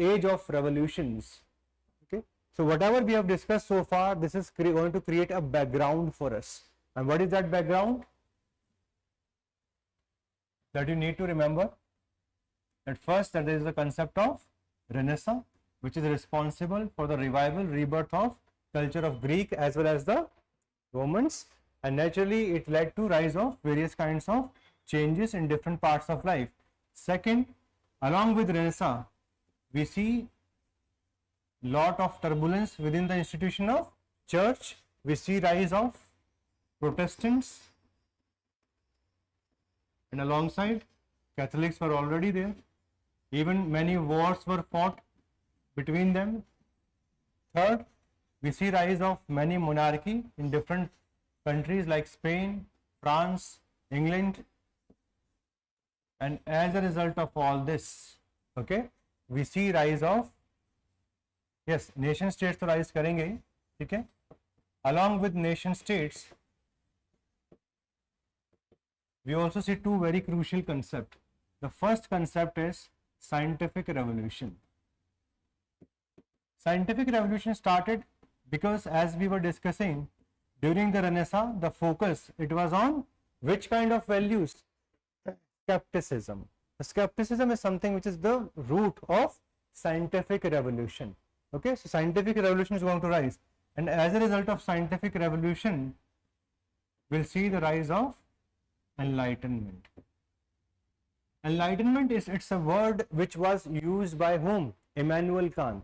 age of revolutions. Okay, so whatever we have discussed so far, this is going to create a background for us. And what is that background? That you need to remember. At first, that there is the concept of Renaissance, which is responsible for the revival, rebirth of culture of Greek as well as the Romans, and naturally it led to rise of various kinds of changes in different parts of life. Second, along with Renaissance, we see lot of turbulence within the institution of church. We see rise of Protestants, and alongside Catholics were already there. Even many wars were fought between them. Third, we see rise of many monarchy in different countries like Spain, France, England, and as a result of all this, okay, we see rise of, yes, nation states तो rise करेंगे, ठीक है. Along with nation states, we also see two very crucial concepts. The first concept is scientific revolution. Scientific revolution started because, as we were discussing, during the Renaissance, the focus, it was on which kind of values? Skepticism. The skepticism is something which is the root of scientific revolution. Okay, so scientific revolution is going to rise, and as a result of scientific revolution, we'll see the rise of enlightenment. Enlightenment is, it's a word which was used by whom? Immanuel Kant.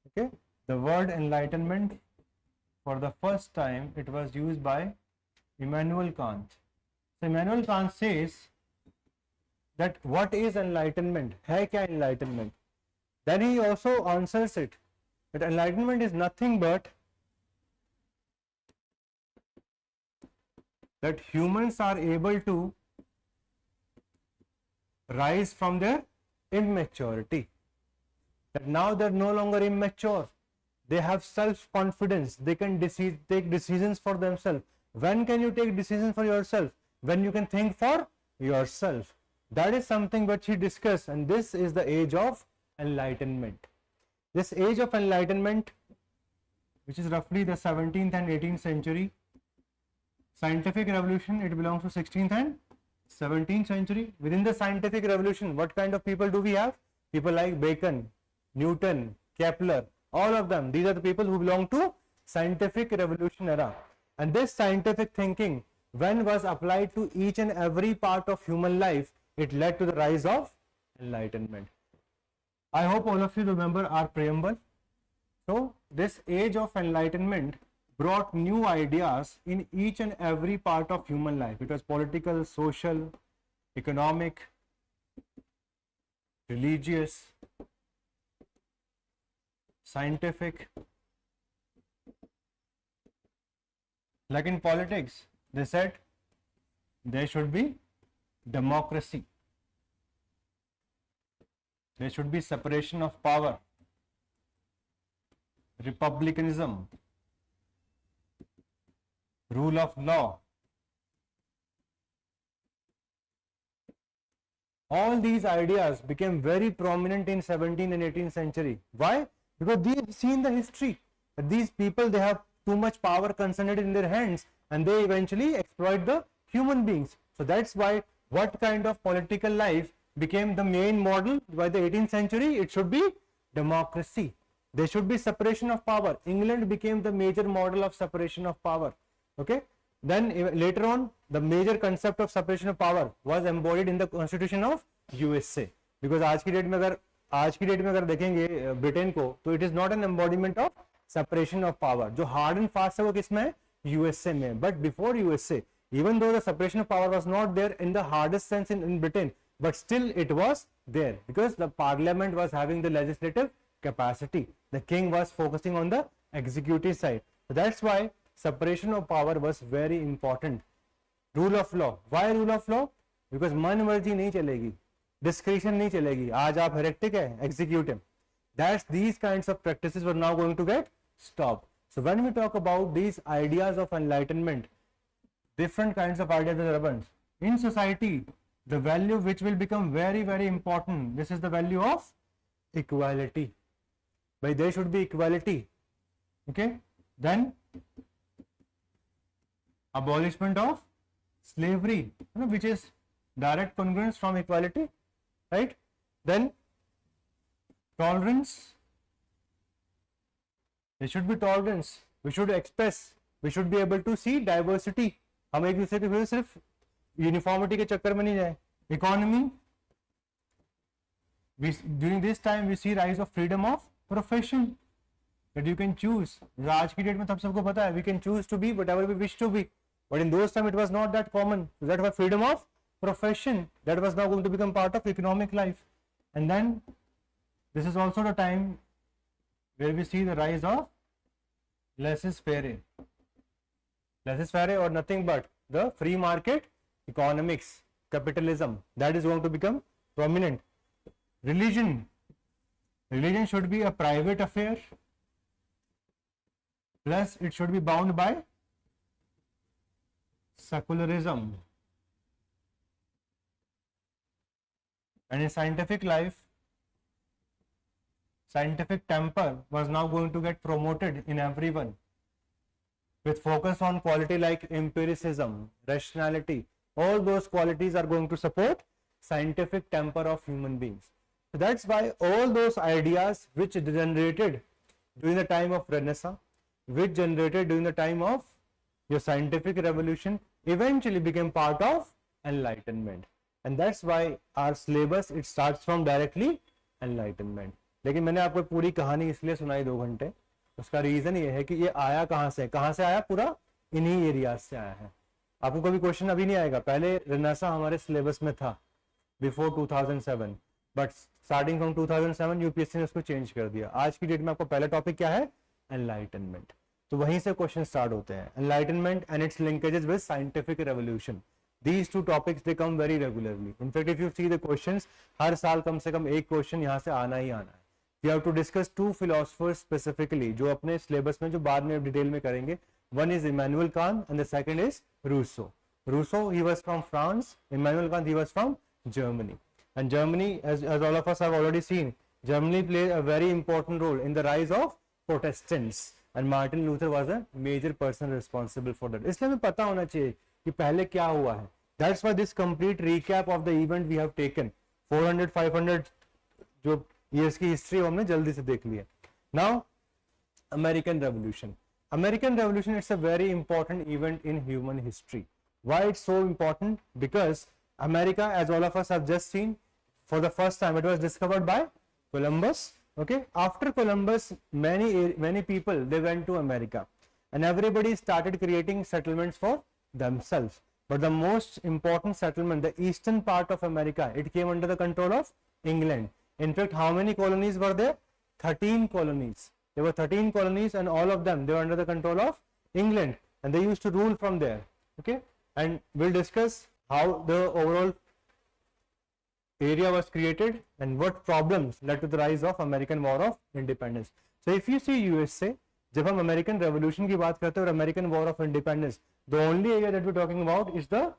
Okay, the word enlightenment, for the first time it was used by Immanuel Kant. So Immanuel Kant says that what is enlightenment? है क्या enlightenment? Then he also answers it that enlightenment is nothing but that humans are able to rise from their immaturity. That now they are no longer immature. They have self-confidence. They can take decisions for themselves. When can you take decisions for yourself? When you can think for yourself. That is something which he discussed, and this is the age of enlightenment. This age of enlightenment, which is roughly the 17th and 18th century, scientific revolution, it belongs to 16th and 17th century. Within the scientific revolution, what kind of people do we have? People like Bacon, Newton, Kepler, all of them. These are the people who belong to scientific revolution era. And this scientific thinking, when was applied to each and every part of human life, it led to the rise of enlightenment. I hope all of you remember our preamble. So this age of enlightenment brought new ideas in each and every part of human life. It was political, social, economic, religious, scientific. Like in politics, they said there should be democracy. There should be separation of power, republicanism, rule of law. All these ideas became very prominent in 17th and 18th century. Why? Because they have seen the history. That these people, they have too much power concentrated in their hands, and they eventually exploit the human beings. So that's why what kind of political life became the main model by the 18th century? It should be democracy. There should be separation of power. England became the major model of separation of power. Okay. Then later on, the major concept of separation of power was embodied in the Constitution of USA. Because आज की date में अगर देखेंगे Britain को, तो it is not an embodiment of separation of power. जो hard and fast है वो किसमें है? USA में. But before USA, even though the separation of power was not there in the hardest sense in Britain, but still it was there because the parliament was having the legislative capacity. The king was focusing on the executive side. So that's why separation of power was very important. Rule of law. Why rule of law? Because मन मर्जी नहीं चलेगी, discretion नहीं चलेगी. आज आप heretic है, execute him. That's these kinds of practices were now going to get stopped. So when we talk about these ideas of enlightenment, different kinds of ideas are abundant in society. The value which will become very, very important, this is the value of equality. But there should be equality. Okay, then abolishment of slavery, which is direct congruence from equality, right? Then tolerance. There should be tolerance. We should express. We should be able to see diversity. हम एक दूसरे के सिर्फ uniformity के चक्कर में नहीं जाए. Economy. During this time we see rise of freedom of profession, that you can choose. आज की डेट में तब सबको पता है we can choose to be whatever we wish to be, but in those time it was not that common. So that was freedom of profession that was now going to become part of economic life. And then this is also the time where we see the rise of laissez-faire. Laissez-faire or nothing but the free market economics, capitalism, that is going to become prominent. Religion should be a private affair, plus it should be bound by secularism. And in scientific life, scientific temper was now going to get promoted in everyone, with focus on quality like empiricism, rationality. All those qualities are going to support scientific temper of human beings. So that's why all those ideas which generated during the time of Renaissance, which generated during the time of your scientific revolution, eventually became part of enlightenment. And that's why our syllabus, it starts from directly enlightenment. लेकिन मैंने आपको पूरी कहानी इसलिए सुनाई 2 घंटे, उसका reason ये है कि ये आया कहाँ से आया, पूरा इन्हीं एरियाज से आया है. आपको कभी क्वेश्चन अभी नहीं आएगा. पहले रेनेसां हमारे सिलेबस में था before 2007, but starting from 2007 UPSC ने उसको चेंज कर दिया. आज की डेट में आपको पहला टॉपिक क्या है, एनलाइटनमेंट. तो वहीं से क्वेश्चन स्टार्ट होते हैं. Enlightenment and it's linkages with scientific revolution. These two topics they come very regularly. In fact, if you see the questions, हर साल कम से कम एक क्वेश्चन यहाँ से आना ही आना है. We have to discuss 2 philosophers specifically, जो अपने सिलेबस में जो बाद में डिटेल में करेंगे. One is Immanuel Kant and the second is Rousseau. Rousseau, he was from France. Immanuel Kant, he was from Germany. And Germany, as all of us have already seen, Germany played a very important role in the rise of Protestants. And Martin Luther was a major person responsible for that. इसलिए हमें पता होना चाहिए कि पहले क्या हुआ है. That's why this complete recap of the event we have taken. 400-500 जो years की history हमने जल्दी से देख लिया. Now, American Revolution. American Revolution, it's a very important event in human history. Why it's so important? Because America, as all of us have just seen, for the first time it was discovered by Columbus. Okay, after Columbus, many people, they went to America, and everybody started creating settlements for themselves. But the most important settlement, the eastern part of America, it came under the control of England. In fact, how many colonies were there? 13 colonies. There were 13 colonies, and all of them, they were under the control of England, and they used to rule from there. Okay, and we'll discuss how the overall area was created and what problems led to the rise of American War of Independence. So if you see USA, जब हम American Revolution की बात करते हैं और American War of Independence, the only area that we're talking about is the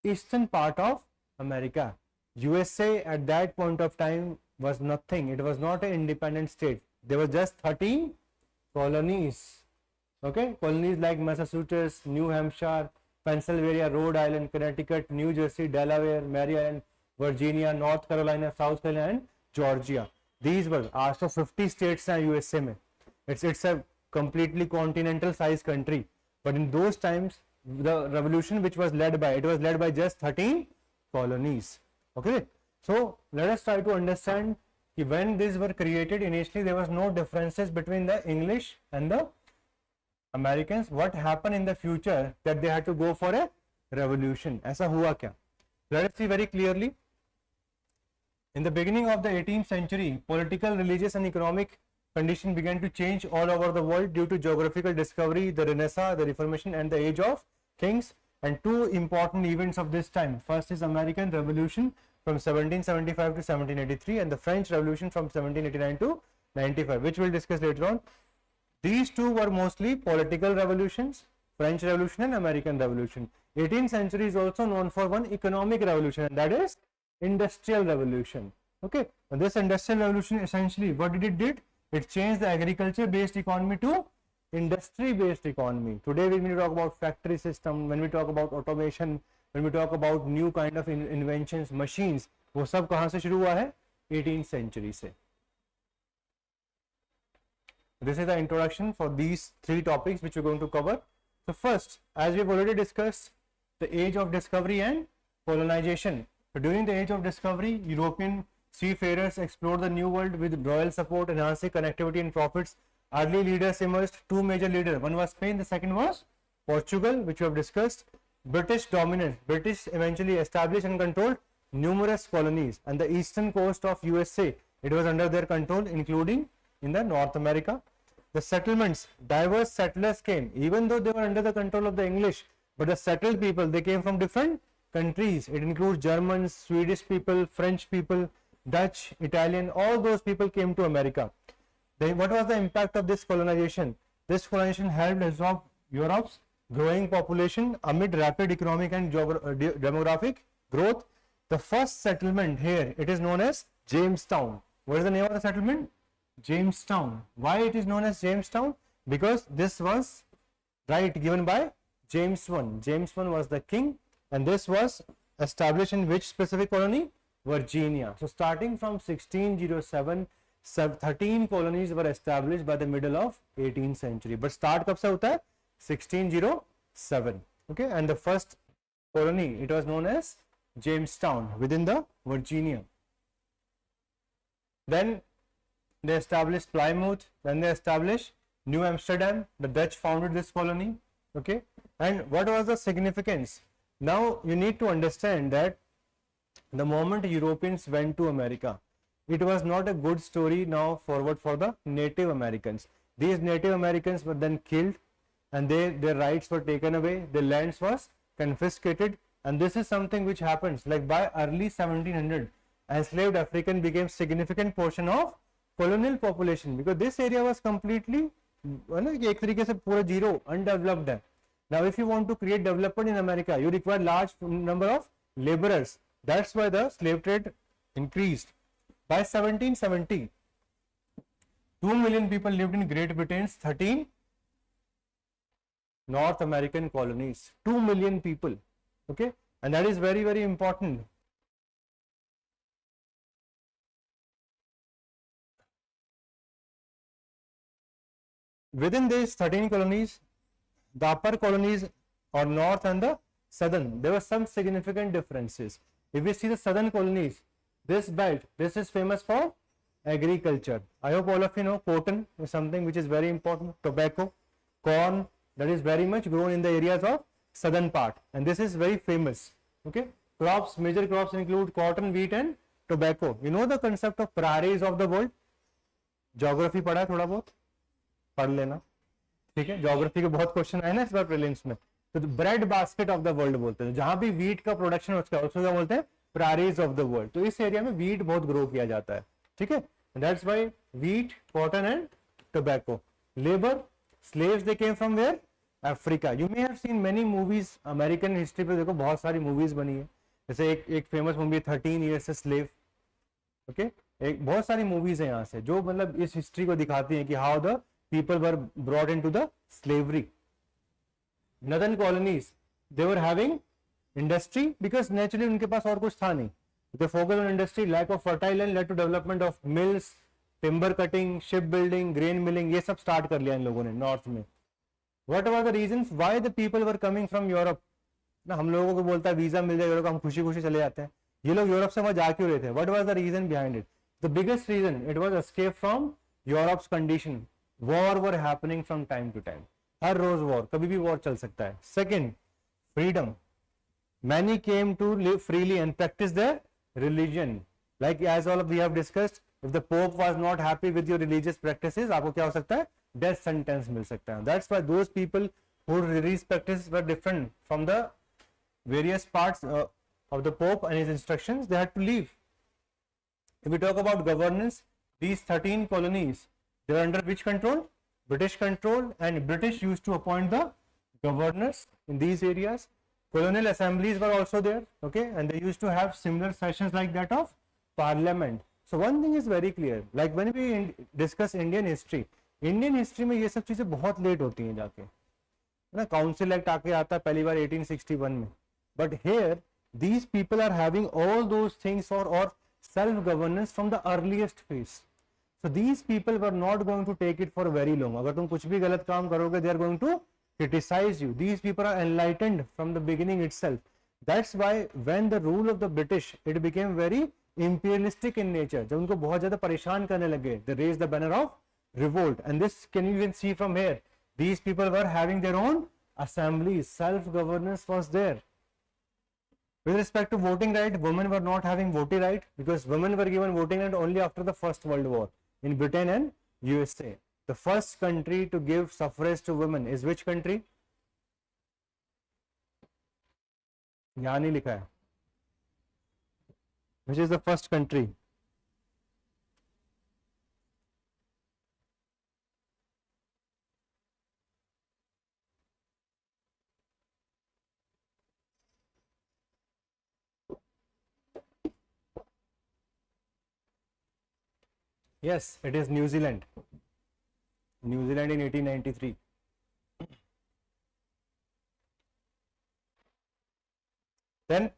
eastern part of America. USA at that point of time was nothing. It was not an independent state. There were just 13 colonies. Okay, colonies like Massachusetts, New Hampshire, Pennsylvania, Rhode Island, Connecticut, New Jersey, Delaware, Maryland, Virginia, North Carolina, South Carolina, and Georgia. These were also 50 states in USA में. It's a completely continental size country. But in those times, the revolution which was led by, it was led by just 13 colonies. Okay, so let us try to understand that when these were created, initially there was no differences between the English and the Americans. What happened in the future that they had to go for a revolution? ऐसा हुआ क्या? Let us see very clearly. In the beginning of the 18th century, political, religious and economic conditions began to change all over the world due to geographical discovery, the Renaissance, the Reformation and the Age of Kings. And 2 important events of this time. First is American Revolution from 1775 to 1783 and the French Revolution from 1789 to 95, which we'll discuss later on. These 2 were mostly political revolutions, French Revolution and American Revolution. 18th century is also known for one economic revolution, and that is Industrial Revolution. Okay, and this industrial revolution essentially, what did it did? It changed the agriculture-based economy to industry-based economy. Today, when we talk about factory system, when we talk about automation, when we talk about new kind of inventions, machines, वो सब कहाँ से शुरू हुआ है? 18th century से. This is the introduction for these three topics which we're going to cover. So first, as we've already discussed, the age of discovery and colonization. So during the age of discovery, European seafarers explored the new world with royal support, enhancing connectivity and profits. Early leaders emerged, two major leaders. One was Spain, the second was Portugal, which we have discussed. British dominance. British eventually established and controlled numerous colonies, and the eastern coast of USA, it was under their control, including in the North America. The settlements, diverse settlers came, even though they were under the control of the English, but the settled people, they came from different countries. It includes Germans, Swedish people, French people, Dutch, Italian, all those people came to America. Then what was the impact of this colonization? This colonization helped absorb Europe's growing population amid rapid economic and demographic growth. The first settlement here, it is known as Jamestown. What is the name of the settlement? Jamestown. Why it is known as Jamestown? Because this was right given by James I. James I was the king, and this was established in which specific colony? Virginia. So starting from 1607, 13 colonies were established by the middle of 18th century. But start कब से होता है? 1607. Okay, and the first colony, it was known as Jamestown within the Virginia. Then they established Plymouth, then they established New Amsterdam. The Dutch founded this colony. Okay, and what was the significance? Now you need to understand that the moment Europeans went to America, it was not a good story now forward for the Native Americans. These Native Americans were then killed, and their rights were taken away, their lands was confiscated, and this is something which happens like by early 1700, enslaved African became significant portion of colonial population, because this area was completely एक तरीके से पूरा zero, undeveloped है. Now if you want to create development in America, you require large number of laborers. That's why the slave trade increased. By 1770, 2 million people lived in Great Britain's 13 North American colonies. 2 million people. Okay, and that is very, very important. Within these 13 colonies, the upper colonies or north and the southern, there were some significant differences. If we see the southern colonies, this belt, this is famous for agriculture. I hope all of you know cotton is something which is very important, tobacco, corn, that is very much grown in the areas of southern part, and this is very famous. Okay, crops, major crops include cotton, wheat and tobacco. You know the concept of prairies of the world? Geography पढ़ा थोड़ा बहुत पढ़ लेना, ठीक है. Geography के बहुत question आए ना इस बार प्रीलिम्स में. तो bread basket of the world बोलते हैं, जहां भी वीट का प्रोडक्शन होता है उसको क्या बोलते हैं? प्रायरीज ऑफ द वर्ल्ड. तो इस एरिया में वीट बहुत ग्रो किया जाता है, ठीक है. That's why wheat, cotton and tobacco. Labour, slaves, they came from where? Africa. You may have seen many movies. American history पे देखो बहुत सारी मूवीज बनी है, जैसे एक famous movie 13 Years a Slave. Okay, एक बहुत सारी मूवीज है यहाँ से जो मतलब इस हिस्ट्री को दिखाती हैं कि how the people were brought into the slavery. Northern colonies, they were having industry because naturally उनके पास और कुछ था नहीं. They focused on industry. Lack of fertile land led to development of mills, timber cutting, shipbuilding, grain milling. ये सब start कर लिया इन लोगों ने नॉर्थ में. What were the reasons why the people were coming from Europe? ना हम लोगों को बोलता है वीजा मिल जाए यूरोप, हम खुशी खुशी चले जाते हैं. ये लोग यूरोप से वहां जा क्यों रहे थे? What was the reason behind it? The biggest reason, it was escape from Europe's condition. War were happening from time to time. हर रोज वॉर, कभी भी वॉर चल सकता है. Second, freedom. Many came to live freely and practise their religion. Like as all we have discussed, if the pope was not happy with your religious practices, आपको क्या हो सकता है? डेथ सेंटेंस मिल सकता है. That's why those people who religious practices were different from the various parts of the pope and his instructions, they had to leave. If we talk about governance, these 13 colonies, they were under which control? British control, and British used to appoint the governors in these areas. Colonial assemblies were also there, okay, and they used to have similar sessions like that of parliament. So one thing is very clear, like when we discuss Indian history में ये सब चीजें बहुत late होती हैं जाके, है ना. काउंसिल एक्ट आके आता है पहली बार 1861 में, but here these people are having all those things or self governance from the earliest phase. So these people were not going to take it for very long. अगर तुम कुछ भी गलत काम करोगे, they are going to criticize you. These people are enlightened from the beginning itself. That's why when the rule of the British, it became very imperialistic in nature. जब उनको बहुत ज्यादा परेशान करने लगे, they raised the banner of revolt, and this can you even see from here. These people were having their own assemblies, self governance was there. With respect to voting right, women were not having voting right because women were given voting right only after the First World War in Britain and USA. The first country to give suffrage to women is which country? यहाँ नहीं लिखा है. Which is the first country? Yes, it is New Zealand. New Zealand in 1893. Then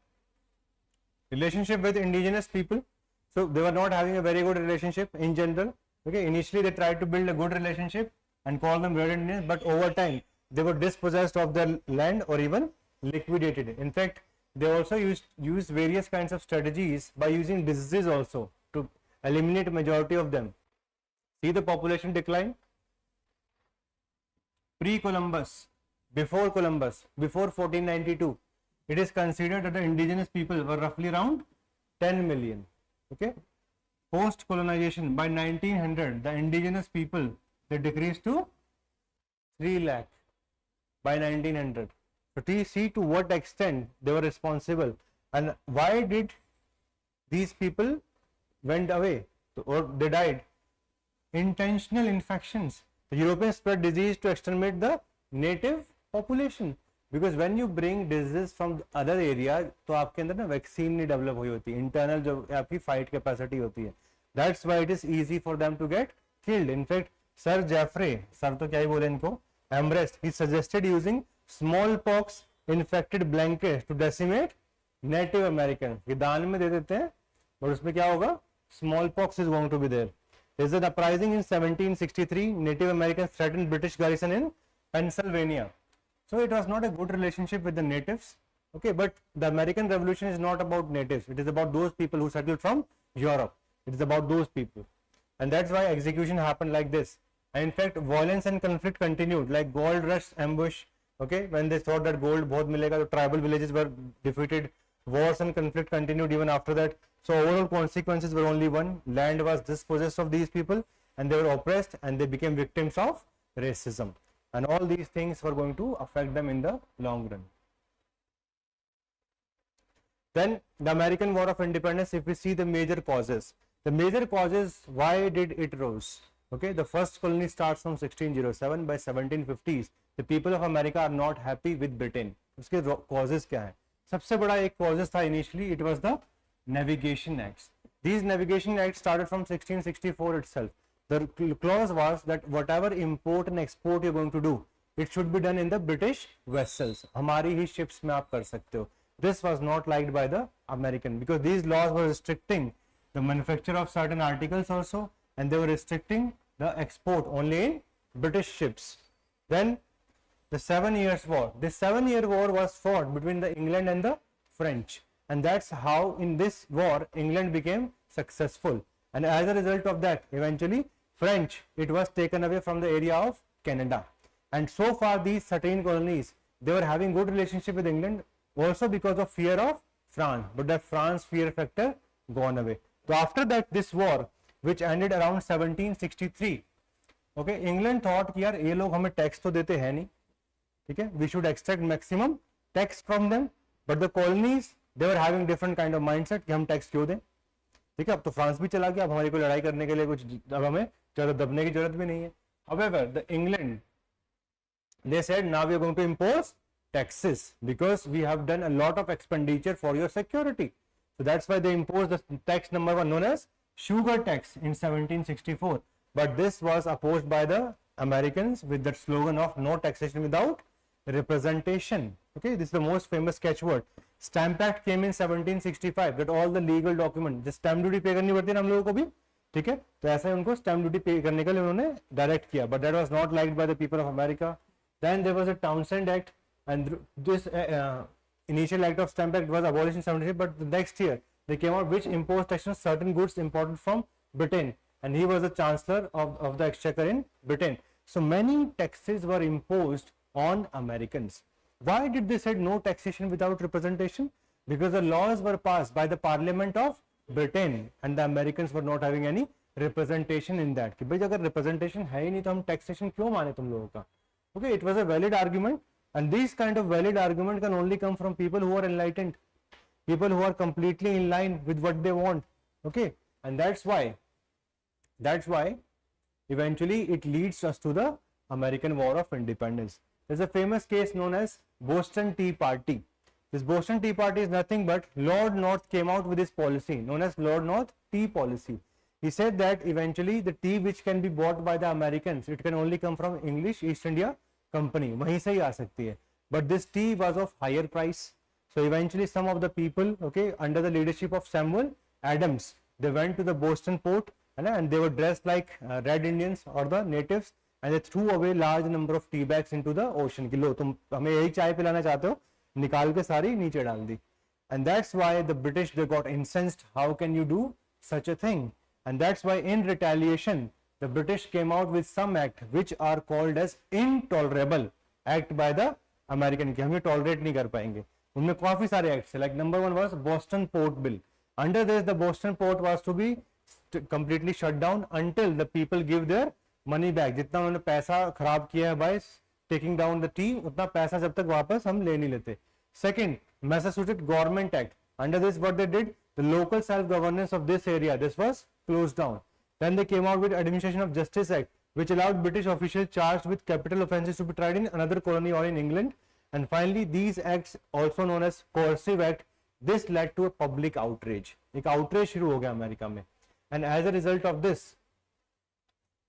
relationship with indigenous people. So they were not having a very good relationship in general. Okay, initially they tried to build a good relationship and call them red Indians, but over time they were dispossessed of their land or even liquidated. In fact, they also used various kinds of strategies by using diseases also to eliminate majority of them. See the population decline. Pre-Columbus, before 1492, it is considered that the indigenous people were roughly around 10 million. Okay. Post colonization, by 1900, the indigenous people, they decreased to 3 lakh by 1900. So see to what extent they were responsible and why did these people went away or they died. Intentional infections. The Europeans spread disease to exterminate the native population. Because when you bring diseases from other area, तो आपके अंदर ना vaccine नहीं develop हुई होती, internal जो आपकी fight capacity होती है. That's why it is easy for them to get killed. In fact, Sir Jeffrey, sir तो क्या ही बोले इनको, Amherst, he suggested using smallpox infected blankets to decimate Native Americans. ये दान में दे देते हैं, और उसमें क्या होगा? Smallpox is going to be there. There's an uprising in 1763. Native Americans threatened British garrison in Pennsylvania. So it was not a good relationship with the natives. Okay, but the American Revolution is not about natives. It is about those people who settled from Europe. It is about those people. And that's why execution happened like this. And in fact, violence and conflict continued, like gold rush ambush. Okay, when they thought that gold bahut milega, the tribal villages were defeated. Wars and conflict continued even after that. So overall consequences were only one. Land was dispossessed of these people and they were oppressed and they became victims of racism. And all these things were going to affect them in the long run. Then the American War of Independence, if we see the major causes, why did it rose? Okay, the first colony starts from 1607. By 1750s, the people of America are not happy with Britain. उसके causes क्या हैं? सबसे बड़ा एक causes था initially, it was the Navigation Acts. These Navigation Acts started from 1664 itself. The clause was that whatever import and export you're going to do, it should be done in the British vessels. हमारी ही ships में आप कर सकते हो. This was not liked by the American because these laws were restricting the manufacture of certain articles also, and they were restricting the export only in British ships. Then the 7 Years' War. This 7-year war was fought between the England and the French, and that's how in this war England became successful. And as a result of that, eventually French, it was taken away from the area of Canada. And so far these 13 colonies, they were having good relationship with England also because of fear of France, but that France fear factor gone away. So after that, this war which ended around 1763, okay, England thought कि यार ये लोग हमें tax तो देते हैं नहीं, ठीक है, we should extract maximum tax from them, but the colonies, they were having different kind of mindset कि हम टैक्स क्यों दें, ठीक है, अब तो फ्रांस भी चला गया, अब हमारी कोई लड़ाई करने के लिए कुछ, अब हमें ज़्यादा दबने की जरूरत भी नहीं है. However, the England, they said now we are going to impose taxes because we have done a lot of expenditure for your security. So that's why they imposed the tax number one known as sugar tax in 1764, but this was opposed by the Americans with the slogan of no taxation without representation. Okay, this is the most famous catchword. Stamp Act came in 1765, that all the legal document, just stamp duty पे करनी पड़ती है ना हम लोगों को भी, ठीक है, तो ऐसा ही उनको स्टैम्प ड्यूटी पे करने के लिए उन्होंने डायरेक्ट किया, but that was not liked by the people of America. Then there was a Townshend act and this initial act of stamp act was abolished in 73, but the next year they came out which imposed tax on certain goods imported from Britain, and he was the chancellor of the exchequer in Britain. So many taxes were imposed on Americans. Why did they say no taxation without representation? Because the laws were passed by the parliament of Britain and the Americans were not having any representation in that. कि भाई अगर representation है ही नहीं तो हम taxation क्यों माने तुम लोगों का? Okay, it was a valid argument, and these kind of valid argument can only come from people who are enlightened, people who are completely in line with what they want. Okay, and that's why eventually it leads us to the American War of Independence. There's a famous case known as Boston Tea Party. This Boston Tea Party is nothing but Lord North came out with this policy known as Lord North Tea Policy. He said that eventually the tea which can be bought by the Americans, it can only come from English East India Company, वहीं से ही आ सकती है. But this tea was of higher price. So eventually some of the people, okay, under the leadership of Samuel Adams, they went to the Boston port and they were dressed like Red Indians or the natives, and they threw away large number of tea bags into the ocean. कि लो तुम हमें यही चाय पिलाना चाहते हो, निकाल के सारी नीचे डाल दी. And that's why the British, they got incensed. How can you do such a thing? And that's why in retaliation the British came out with some act which are called as intolerable act by the American, कि हम ये tolerate नहीं कर पाएंगे. उनमें काफी सारे acts, like number one was Boston Port Bill. Under this the Boston port was to be completely shut down until the people give their money back. जितना उन्होंने पैसा खराब किया है by taking down the tea, उतना पैसा जब तक वापस हम ले नहीं लेते. Second, Massachusetts Government Act. Under this what they did, the local self-governance of this area, this was closed down. Then they came out with Administration of Justice Act, which allowed British officials charged with capital offences to be tried in another colony or in England. And finally these acts, also known as Coercive Act, this led to a public outrage. एक outrage शुरू हो गया America में. And as a result of this,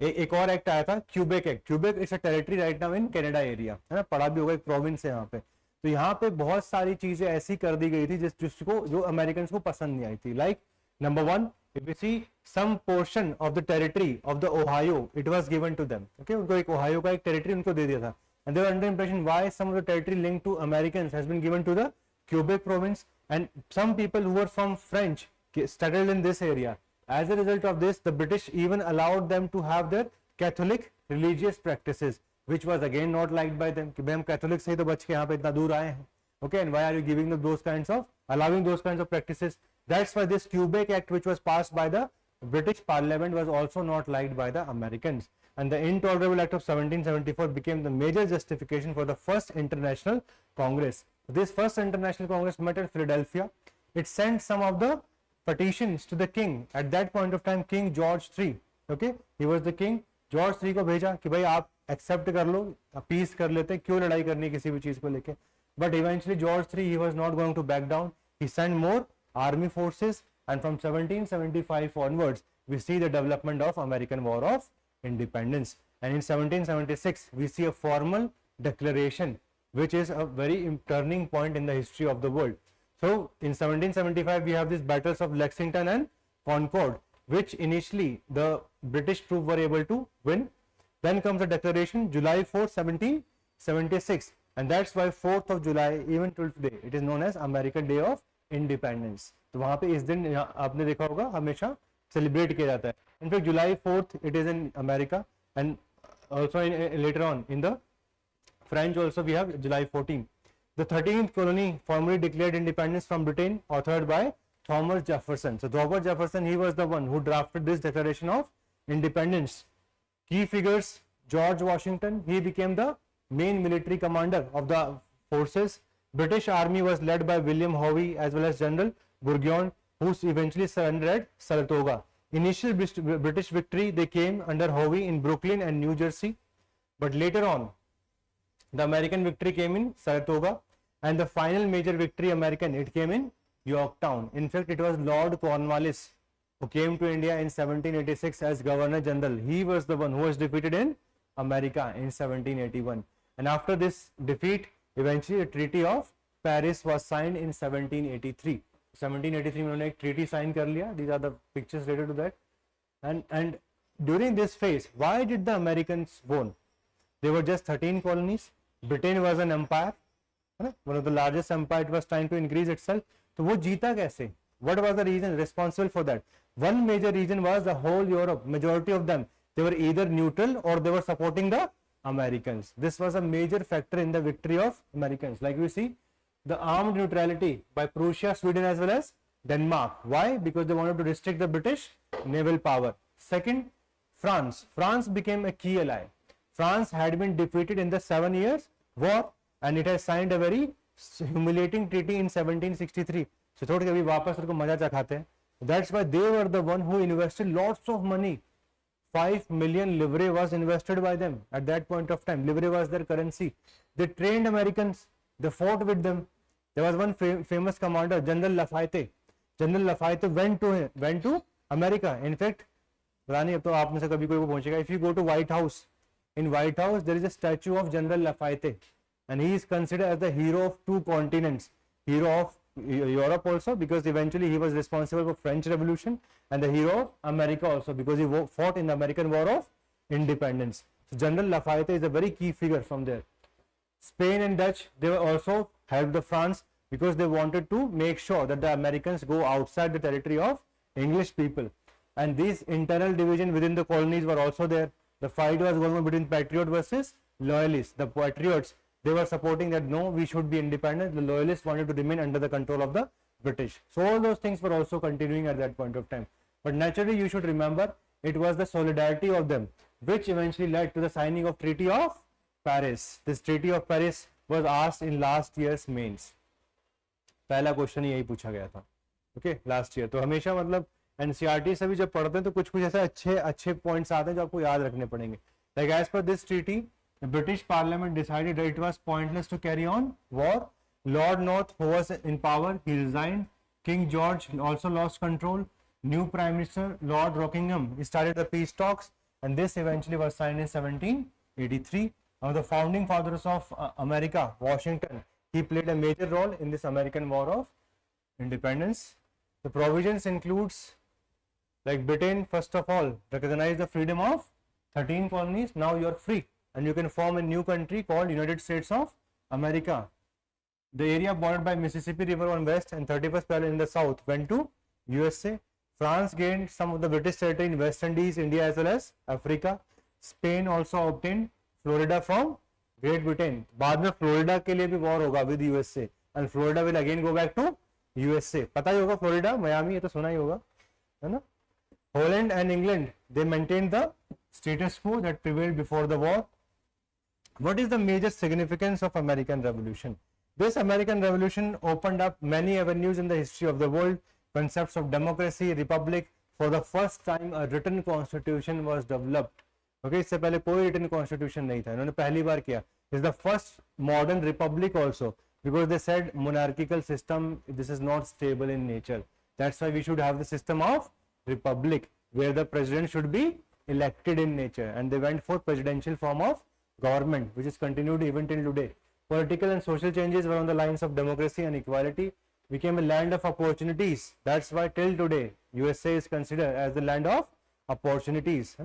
एक और act आया था, Quebec act. Quebec is a territory right now in Canada area, है ना, पढ़ा भी होगा, एक प्रोविंस है यहाँ पे. तो यहाँ पे बहुत सारी चीजें ऐसी कर दी गई थी जिसको जो अमेरिकन को पसंद नहीं आई थी. Like number one, if you see some portion of the territory of the Ohio, it was given to them. Okay, उनको एक ओहायो का एक टेरिटरी उनको दे दिया था. And they were under impression why some of the territory linked to Americans has been given to the Quebec province, and some people who were from French settled in this area. As a result of this, the British even allowed them to have their Catholic religious practices, which was again not liked by them. कि भाई हम Catholic से ही तो बच के यहाँ पे इतना दूर आए हैं. Okay, and why are you giving them those kinds of, allowing those kinds of practices? That's why this Quebec Act, which was passed by the British Parliament, was also not liked by the Americans. And the Intolerable Act of 1774 became the major justification for the first International Congress. This first International Congress met at Philadelphia. It sent some of the petitions to the king. At that point of time, King George III. Okay, he was the king. George III को भेजा कि भाई आप accept कर लो, peace कर लेते, क्यों लड़ाई करनी किसी भी चीज को लेके. But eventually George III, he was not going to back down. He sent more army forces, and from 1775 onwards we see the development of American War of Independence. And in 1776 we see a formal declaration which is a very turning point in the history of the world. So in 1775 we have these battles of Lexington and Concord, which initially the British troops were able to win. Then comes the declaration July 4, 1776, and that's why 4th of July even till today it is known as American Day of Independence. तो वहाँ पे इस दिन आपने देखा होगा हमेशा celebrate किया जाता है. In fact July 4th it is in America, and also later on in the French also we have July 14. The 13th colony formally declared independence from Britain, authored by Thomas Jefferson. So Thomas Jefferson, he was the one who drafted this Declaration of Independence. Key figures: George Washington, he became the main military commander of the forces. British army was led by William Hovey as well as General Burgoyne, who eventually surrendered at Saratoga. Initial British victory, they came under Hovey in Brooklyn and New Jersey, but later on the American victory came in Saratoga, and the final major victory American, it came in Yorktown. In fact, it was Lord Cornwallis who came to India in 1786 as Governor General. He was the one who was defeated in America in 1781. And after this defeat, eventually the Treaty of Paris was signed in 1783. 1783 में उन्होंने एक treaty sign कर लिया. These are the pictures related to that. And during this phase, why did the Americans won? They were just 13 colonies. Britain was an empire, one of the largest empire. It was trying to increase itself. तो वो जीता कैसे? What was the reason responsible for that? One major reason was the whole Europe, majority of them, they were either neutral or they were supporting the Americans. This was a major factor in the victory of Americans. Like we see, the armed neutrality by Prussia, Sweden as well as Denmark. Why? Because they wanted to restrict the British naval power. Second, France. France became a key ally. France had been defeated in the 7 Years' War and it has signed a very humiliating treaty in 1763. So थोड़ी कभी वापस उनको मजा चखाते हैं. That's why they were the one who invested lots of money. 5 million livre was invested by them at that point of time. Livre was their currency. They trained Americans. They fought with them. There was one famous commander, General Lafayette. General Lafayette went to America. In fact, रानी अब तो आप में से कभी कोई वो पहुंचेगा. If you go to White House, in White House there is a statue of General Lafayette, and he is considered as the hero of 2 continents. Hero of Europe also because eventually he was responsible for French Revolution, and the hero of America also because he fought in the American War of Independence. So General Lafayette is a very key figure from there. Spain and Dutch, they were also helped the France because they wanted to make sure that the Americans go outside the territory of English people, and these internal division within the colonies were also there. The fight was going on between patriot versus loyalists. The patriots, they were supporting that no, we should be independent. The loyalists wanted to remain under the control of the British. So all those things were also continuing at that point of time. But naturally you should remember it was the solidarity of them which eventually led to the signing of Treaty of Paris. This Treaty of Paris was asked in last year's mains. पहला question यही पूछा गया था. Okay, last year. तो हमेशा मतलब NCERT से भी जब पढ़ते हैं तो कुछ कुछ ऐसे अच्छे पॉइंट्स आते हैं जो आपको याद रखने पड़ेंगे. Like as per this treaty the British Parliament decided that it was pointless to carry on war. Lord North, who was in power, he resigned. King George also lost control. New Prime Minister Lord Rockingham started the peace talks, and this eventually was signed in 1783. Now the founding fathers of America, Washington, he played a major role in this American War of Independence. The provisions includes, like Britain, first of all, recognize the freedom of 13 colonies. Now you are free, and you can form a new country called United States of America. The area bordered by Mississippi River on west and 31st parallel in the south went to USA. France gained some of the British territory in West Indies, India as well as Africa. Spain also obtained Florida from Great Britain. बाद में Florida के लिए भी war होगा with USA, and Florida will again go back to USA. पता ही होगा Florida, Miami, ये तो सुना ही होगा, है ना. Holland and England, they maintained the status quo that prevailed before the war. What is the major significance of American Revolution? This American Revolution opened up many avenues in the history of the world. Concepts of democracy, republic. For the first time, a written constitution was developed. Okay, इससे पहले कोई written constitution नहीं था, इन्होंने पहली बार किया. It's the first modern republic also, because they said monarchical system, this is not stable in nature. That's why we should have the system of republic, where the president should be elected in nature, and they went for presidential form of government, which is continued even till today. Political and social changes were on the lines of democracy and equality. Became a land of opportunities. That's why till today USA is considered as the land of opportunities.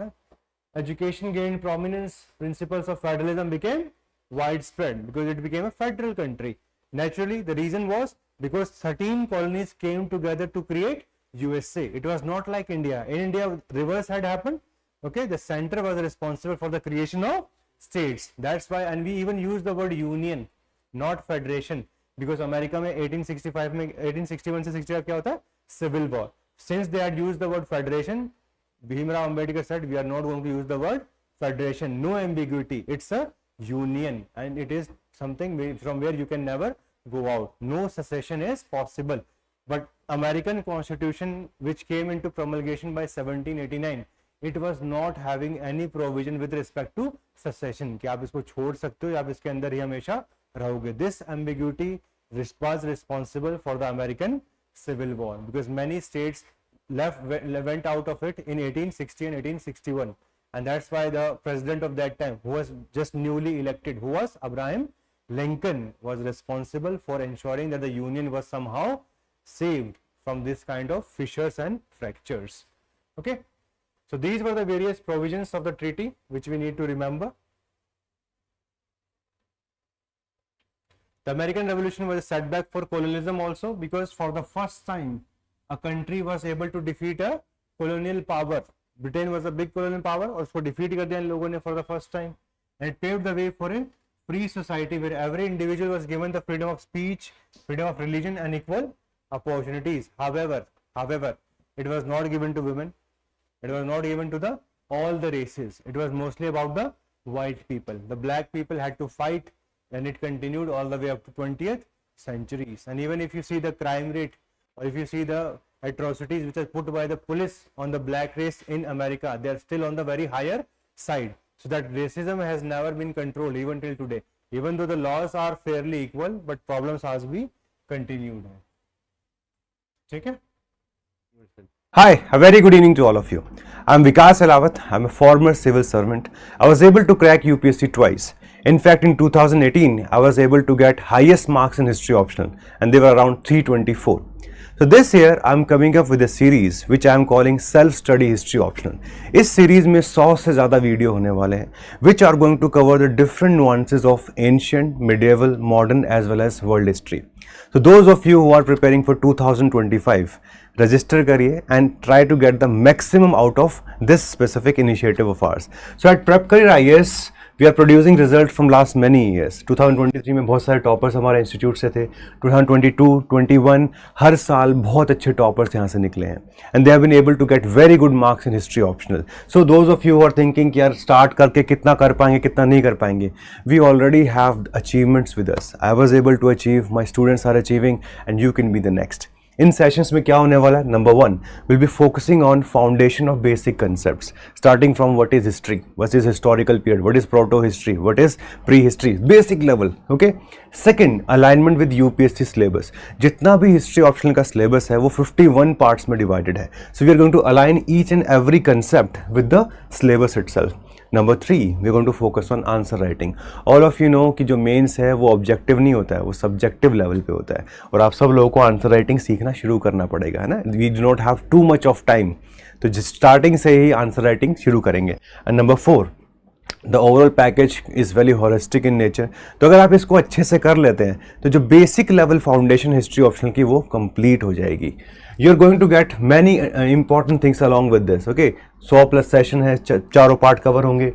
Education gained prominence. Principles of federalism became widespread because it became a federal country. Naturally, the reason was because 13 colonies came together to create USA. It was not like India. In India, reverse had happened. Okay, the center was responsible for the creation of states. That's why, and we even use the word union, not federation, because America में 1865 में 1861 से 65 क्या होता है? Civil War. Since they had used the word federation, Bhimrao Ambedkar said we are not going to use the word federation. No ambiguity. It's a union, and it is something from where you can never go out. No secession is possible. But American Constitution, which came into promulgation by 1789, it was not having any provision with respect to secession कि आप इसको छोड़ सकते हो या आप इसके अंदर ही हमेशा रहोगे. This ambiguity was responsible for the American Civil War because many states went out of it in 1860 and 1861, and that's why the president of that time, who was just newly elected, who was Abraham Lincoln, was responsible for ensuring that the Union was somehow saved from this kind of fissures and fractures. Okay, so these were the various provisions of the treaty which we need to remember. The American Revolution was a setback for colonialism also, because for the first time a country was able to defeat a colonial power. Britain was a big colonial power और उसको defeat कर दिया इन लोगों ने for the first time, and it paved the way for a free society where every individual was given the freedom of speech, freedom of religion and equal opportunities. However, it was not given to women. It was not given to all the races. It was mostly about the white people. The black people had to fight, and it continued all the way up to 20th centuries. And even if you see the crime rate, or if you see the atrocities which are put by the police on the black race in America, they are still on the very higher side. So that racism has never been controlled even till today. Even though the laws are fairly equal, but problems has been continued. Okay? Hi, a very good evening to all of you. I'm Vikas Elawat. I'm a former civil servant. I was able to crack UPSC twice. In fact, in 2018, I was able to get highest marks in history optional, and they were around 324. So this year, I'm coming up with a series which I am calling Self-Study History Optional. इस series में 100 से ज़्यादा video होने वाले हैं, which are going to cover the different nuances of ancient, medieval, modern as well as world history. So those of you who are preparing for 2025, register करिए and try to get the maximum out of this specific initiative of ours. So at Prep Career IAS, we are producing results from last many years. 2023 में बहुत सारे toppers हमारे institute से थे. 2022, 21 हर साल बहुत अच्छे टॉपर्स यहाँ से निकले हैं, and they have been able to get very good marks in history optional. So those of you who are thinking कि यार start करके कितना कर पाएंगे कितना नहीं कर पाएंगे, we already have achievements with us. I was able to achieve, my students are achieving, and you can be the next. In sessions में क्या होने वाला है? Number 1, will be focusing on foundation of basic concepts, starting from what is history, what is historical period, what is proto history, what is pre history, basic level. Okay. Second, alignment with UPSC syllabus. जितना भी history optional का syllabus है वो 51 parts में divided है. So we are going to align each and every concept with the syllabus itself. Number 3, we are going to focus on answer writing. All of you know कि जो mains है वो objective नहीं होता है, वो सब्जेक्टिव लेवल पे होता है, और आप सब लोगों को आंसर राइटिंग सीखना शुरू करना पड़ेगा, है ना. We do not have too much of time, तो स्टार्टिंग से ही आंसर राइटिंग शुरू करेंगे. And number 4, the overall package is very holistic in nature. तो अगर आप इसको अच्छे से कर लेते हैं तो जो basic level foundation history optional की वो कंप्लीट हो जाएगी. You are going to get many important things along with this. Okay. 100+ session है, चारों पार्ट कवर होंगे.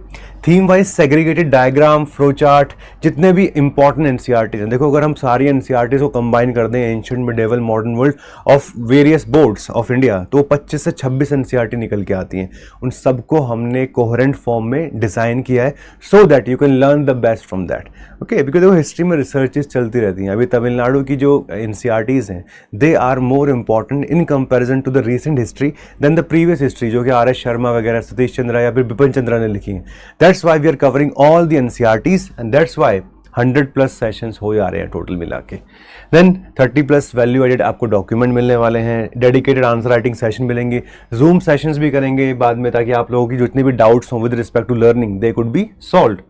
Theme wise segregated diagram, flow chart, जितने भी इंपॉर्टेंट एनसीईआरटीज हैं. देखो, अगर हम सारी एनसीईआरटीज को कंबाइन कर दें, ancient, medieval, modern world of various boards of India, तो 25 से 26 एनसीईआरटी निकल के आती हैं. उन सबको हमने कोहेरेंट फॉर्म में डिज़ाइन किया है so that you can learn the best from that. Okay. Because देखो, हिस्ट्री में रिसर्चेज चलती रहती हैं. अभी तमिलनाडु की जो एनसीईआरटीज हैं, they are more important in comparison to the recent history than the previous history, जो कि आर.एस. शर्मा वगैरह, सतीश चंद्रा या फिर बिपिन चंद्रा ने लिखी हैं. That's why we are covering all the NCERTs, and that's why 100+ sessions हो जा रहे हैं टोटल मिला के. देन 30+ वैल्यू एडेड आपको डॉक्यूमेंट मिलने वाले हैं, डेडिकेटेड आंसर राइटिंग सेशन मिलेंगे, जूम सेशंस भी करेंगे बाद में, ताकि आप लोगों की जितनी भी डाउट्स हों with respect to learning they could be solved.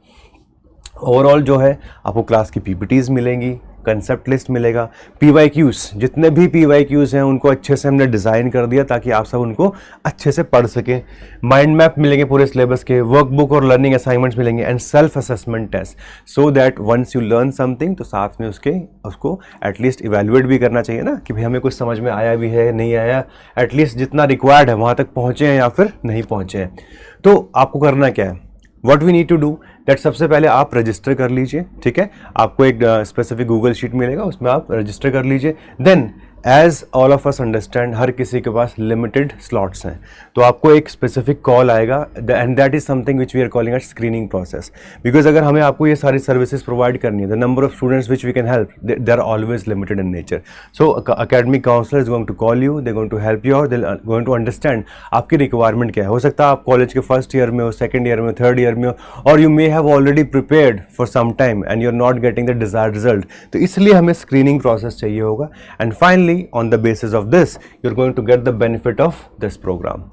Overall जो है आपको क्लास की पीपीटीज मिलेंगी, कंसेप्ट लिस्ट मिलेगा, PYQs, जितने भी PYQs हैं उनको अच्छे से हमने डिज़ाइन कर दिया ताकि आप सब उनको अच्छे से पढ़ सकें. माइंड मैप मिलेंगे पूरे सिलेबस के, वर्कबुक और लर्निंग असाइनमेंट्स मिलेंगे, and self assessment test, so that once you learn something तो साथ में उसको एटलीस्ट इवेल्युएट भी करना चाहिए ना, कि भाई हमें कुछ समझ में आया भी है नहीं आया, एटलीस्ट जितना रिक्वायर्ड है वहाँ तक पहुँचे हैं या फिर नहीं पहुँचे हैं. तो आपको करना क्या है, what we need to do that, सबसे पहले आप रजिस्टर कर लीजिए. ठीक है. आपको एक स्पेसिफिक गूगल शीट मिलेगा, उसमें आप रजिस्टर कर लीजिए. Then as all of us understand, हर किसी के पास लिमिटेड स्लॉट्स हैं, तो आपको एक स्पेसिफिक कॉल आएगा, and that is something which we are calling at screening process. Because अगर हमें आपको ये सारी सर्विसेज प्रोवाइड करनी है, the number of students which we can help they are always limited in nature. So academic counsellor is going to call you, they going to help you, और दे going to understand आपकी requirement क्या है. हो सकता है आप college के first year में हो, सेकंड ईयर में हो, थर्ड ईयर में हो, और you may have already prepared for some time and you are not getting the desired result. तो इसलिए हमें स्क्रीनिंग प्रोसेस चाहिए होगा. And finally on the basis of this, you're going to get the benefit of this program.